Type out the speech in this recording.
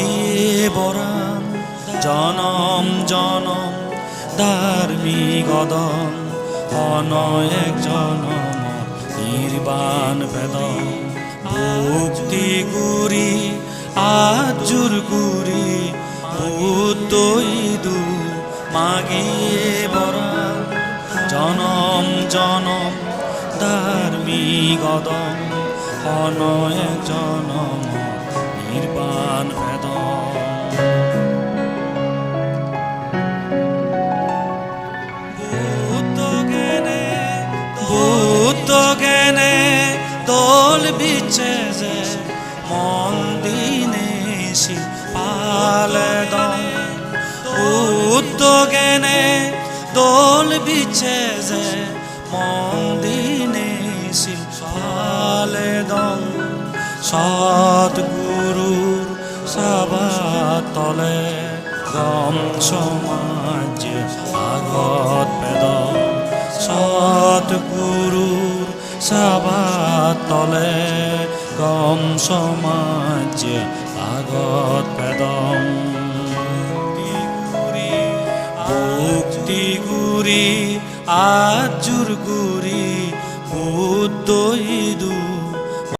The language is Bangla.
মাগিয়ে বরান জনম জনম ধার্মিক অদম অনয়েক জনম নির্বাণ বেদম ভক্তি গুরি আজুর গুরি বুদ্ধ ইদু মাগিয়ে বরান জনম জনম ধার্মিক অদম অনয়েক জনম নির্বাণ বেদম বুদ্ধ জ্ঞানে দোল বিচ্ছে যে মন দিনে পালে দম বুদ্ধ জ্ঞানে দোল বিচ্ছে যে মন দিনে পালে দম সৎগুরুর সবার তলে গম সমাজ আগত বেদম সৎগুরুর সবার তলে গম সমাজ আগত বেদম ভক্তি গুরি আজুর গুরি বুদ্ধ ইদু